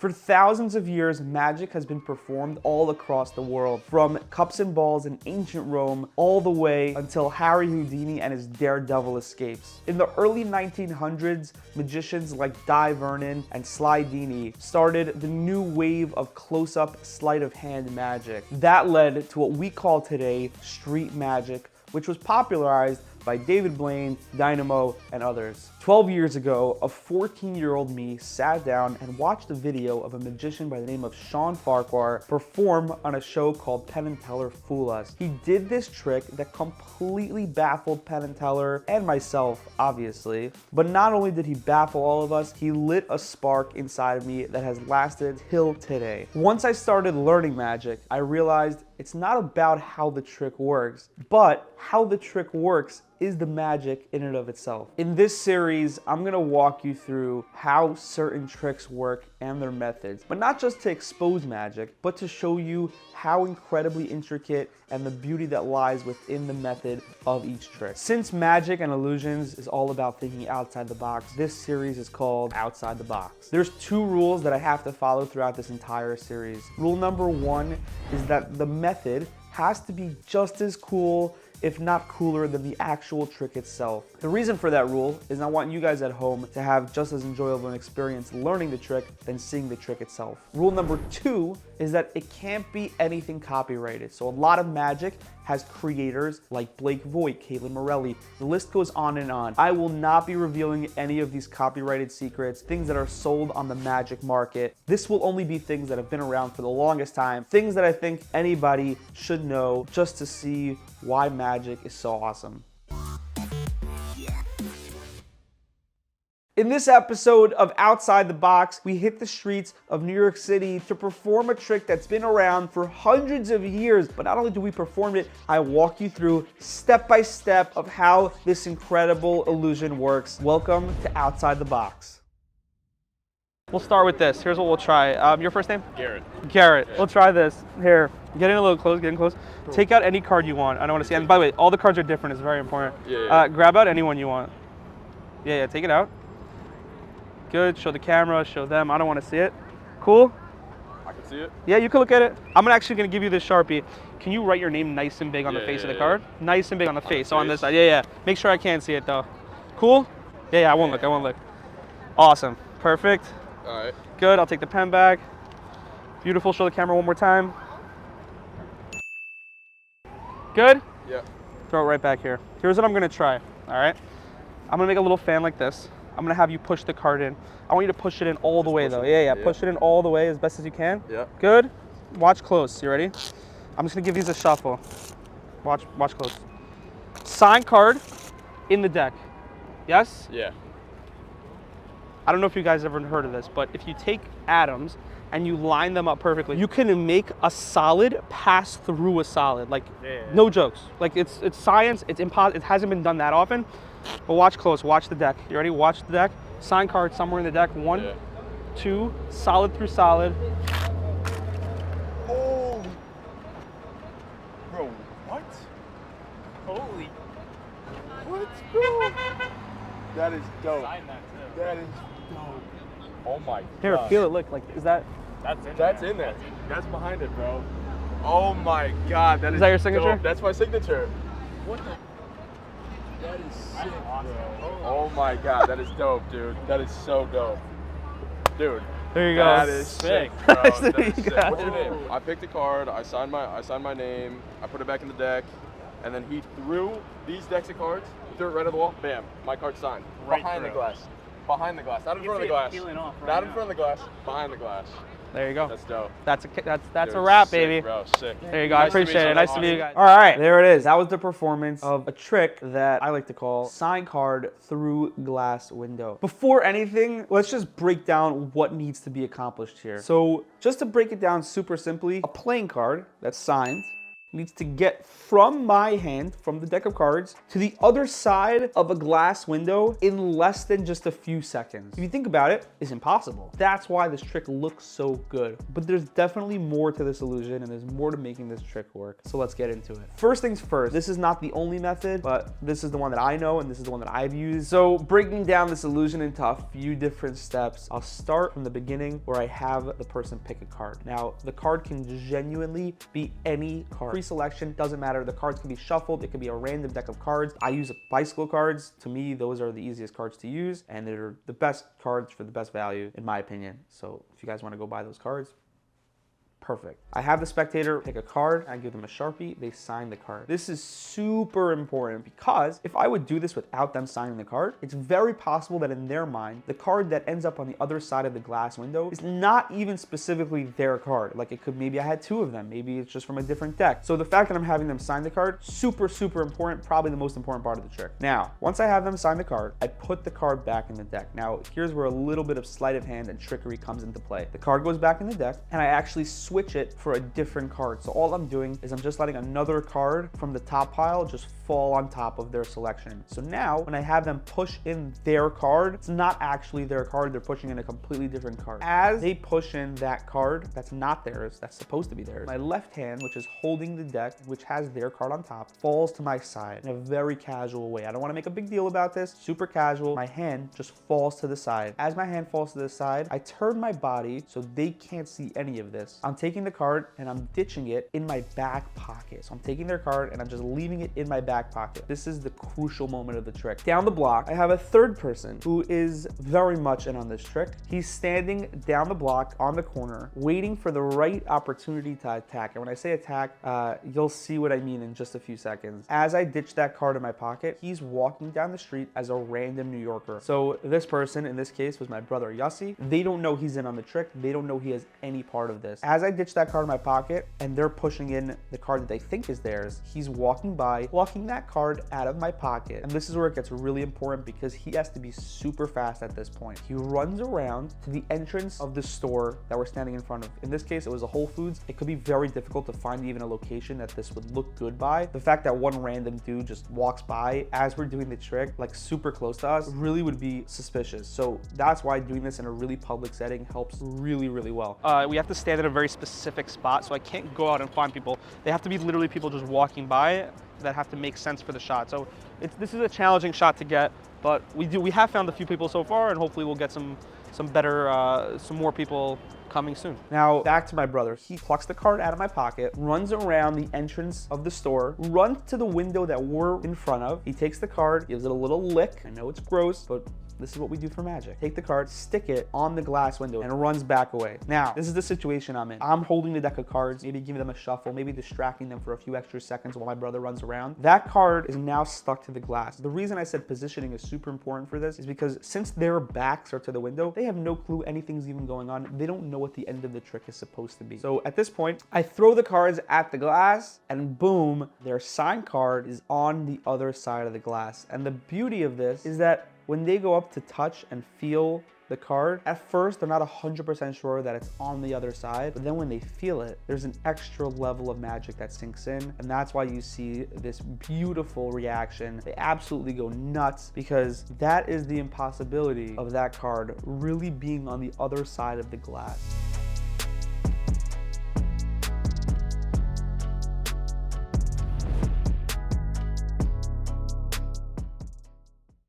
For thousands of years, magic has been performed all across the world, from cups and balls in ancient Rome all the way until Harry Houdini and his daredevil escapes. In the early 1900s, magicians like Di Vernon and Sly Dini started the new wave of close-up sleight of hand magic. That led to what we call today street magic, which was popularized by David Blaine, Dynamo, and others. 12 years ago, a 14-year-old me sat down and watched a video of a magician by the name of Sean Farquhar perform on a show called Penn and Teller Fool Us. He did this trick that completely baffled Penn and Teller and myself, obviously. But not only did he baffle all of us, he lit a spark inside of me that has lasted till today. Once I started learning magic, I realized it's not about how the trick works, but how the trick works is the magic in and of itself. In this series, I'm gonna walk you through how certain tricks work and their methods, but not just to expose magic, but to show you how incredibly intricate and the beauty that lies within the method of each trick. Since magic and illusions is all about thinking outside the box, this series is called Outside the Box. There's 2 rules that I have to follow throughout this entire series. Rule number 1 is that the method has to be just as cool, if not cooler, than the actual trick itself. The reason for that rule is I want you guys at home to have just as enjoyable an experience learning the trick than seeing the trick itself. Rule number 2 is that it can't be anything copyrighted. So a lot of magic has creators like Blake Voigt, Caitlin Morelli, the list goes on and on. I will not be revealing any of these copyrighted secrets, things that are sold on the magic market. This will only be things that have been around for the longest time, things that I think anybody should know just to see why magic is so awesome. In this episode of Outside the Box, we hit the streets of New York City to perform a trick that's been around for hundreds of years. But not only do we perform it, I walk you through step by step of how this incredible illusion works. Welcome to Outside the Box. We'll start with this. Here's what we'll try. Your first name? Garrett. Garrett. Yeah. We'll try this. Here, get in a little close, get in close. Cool. Take out any card you want. I don't want to see. And by the way, all the cards are different. It's very important. Yeah. Grab out anyone you want. Yeah, take it out. Good, show the camera, show them. I don't want to see it. Cool? I can see it? Yeah, you can look at it. I'm actually going to give you this Sharpie. Can you write your name nice and big on the face of the card? Nice and big on the face, so on this side. Yeah. Make sure I can't see it though. Cool? Yeah, I won't look, Awesome, perfect. All right. Good, I'll take the pen back. Beautiful, show the camera one more time. Good? Yeah. Throw it right back here. Here's what I'm going to try, all right? I'm going to make a little fan like this. I'm gonna have you push the card in. I want you to push it in all the way though. Yeah. Push it in all the way as best as you can. Yeah. Good. Watch close. You ready? I'm just gonna give these a shuffle. Watch close. Sign card in the deck. Yes? Yeah. I don't know if you guys ever heard of this, but if you take atoms and you line them up perfectly, you can make a solid pass through a solid. Like, no jokes. Like, it's science. It's impossible. It hasn't been done that often. But watch close. Watch the deck. You ready? Watch the deck. Sign card somewhere in the deck. 1, 2, solid through solid. Oh. Bro, what? Holy. What, bro? That is dope. Sign that too. That is dope. Oh my god. Here, feel it. Look, like, is that? That's in there. That's behind it, bro. Oh my god, that is that your signature? dope. That's my signature. What the? That is sick, bro. Oh my god, that is dope, dude. That is so dope. Dude. There you go. That is sick, bro. That is sick. got What's it. your name? I picked a card, I signed my name, I put it back in the deck, and then he threw these decks of cards, threw it right at the wall, bam, my card's signed. Right behind through. the glass. Behind the glass. Not in You front of the can glass. see it peeling off right Not in now. front of the glass, behind the glass. There you go. That's dope. That's Dude, a wrap, sick, baby. Bro, sick. There you go. I Nice to meet appreciate you. it. Nice to meet you guys. All right, there it is. That was the performance of a trick that I like to call sign card through glass window. Before anything, let's just break down what needs to be accomplished here. So just to break it down super simply, a playing card that's signed needs to get from my hand, from the deck of cards, to the other side of a glass window in less than just a few seconds. If you think about it, it's impossible. That's why this trick looks so good. But there's definitely more to this illusion, and there's more to making this trick work. So let's get into it. First things first, this is not the only method, but this is the one that I know, and this is the one that I've used. So breaking down this illusion into a few different steps, I'll start from the beginning where I have the person pick a card. Now, the card can genuinely be any card. Pre-selection, doesn't matter. The cards can be shuffled. It could be a random deck of cards. I use bicycle cards. To me, those are the easiest cards to use, and they're the best cards for the best value, in my opinion. So if you guys want to go buy those cards, perfect. I have the spectator pick a card, I give them a Sharpie, they sign the card. This is super important because if I would do this without them signing the card, it's very possible that in their mind, the card that ends up on the other side of the glass window is not even specifically their card. Like it could, maybe I had two of them, maybe it's just from a different deck. So the fact that I'm having them sign the card, super, super important, probably the most important part of the trick. Now, once I have them sign the card, I put the card back in the deck. Now, here's where a little bit of sleight of hand and trickery comes into play. The card goes back in the deck, and I actually switch it for a different card. So all I'm doing is I'm just letting another card from the top pile just fall on top of their selection. So now when I have them push in their card, it's not actually their card, they're pushing in a completely different card. As they push in that card that's not theirs, that's supposed to be theirs, my left hand, which is holding the deck, which has their card on top, falls to my side in a very casual way. I don't want to make a big deal about this, super casual. My hand just falls to the side. As my hand falls to the side, I turn my body so they can't see any of this. I'm taking the card and I'm ditching it in my back pocket. So I'm taking their card and I'm just leaving it in my back pocket. This is the crucial moment of the trick. Down the block, I have a third person who is very much in on this trick. He's standing down the block on the corner, waiting for the right opportunity to attack. And when I say attack, you'll see what I mean in just a few seconds. As I ditch that card in my pocket, he's walking down the street as a random New Yorker. So this person, in this case, was my brother Yossi. They don't know he's in on the trick. They don't know he has any part of this. As I ditch that card in my pocket and they're pushing in the card that they think is theirs, he's walking by, plucking that card out of my pocket. And this is where it gets really important because he has to be super fast at this point. He runs around to the entrance of the store that we're standing in front of. In this case, it was a Whole Foods. It could be very difficult to find even a location that this would look good by. The fact that one random dude just walks by as we're doing the trick, like super close to us, really would be suspicious. So that's why doing this in a really public setting helps really, really well. We have to stand in a very specific spot, so I can't go out and find people. They have to be literally people just walking by that have to make sense for the shot. So this is a challenging shot to get, but we have found a few people so far, and hopefully we'll get some more people coming soon. Now back to my brother. He plucks the card out of my pocket, runs around the entrance of the store, runs to the window that we're in front of. He takes the card, gives it a little lick. I know it's gross, but this is what we do for magic. Take the card, stick it on the glass window, and runs back away. Now, this is the situation I'm in. I'm holding the deck of cards, maybe giving them a shuffle, maybe distracting them for a few extra seconds while my brother runs around. That card is now stuck to the glass. The reason I said positioning is super important for this is because since their backs are to the window, they have no clue anything's even going on. They don't know what the end of the trick is supposed to be. So at this point, I throw the cards at the glass, and boom, their signed card is on the other side of the glass. And the beauty of this is that when they go up to touch and feel the card, at first they're not 100% sure that it's on the other side, but then when they feel it, there's an extra level of magic that sinks in, and that's why you see this beautiful reaction. They absolutely go nuts because that is the impossibility of that card really being on the other side of the glass.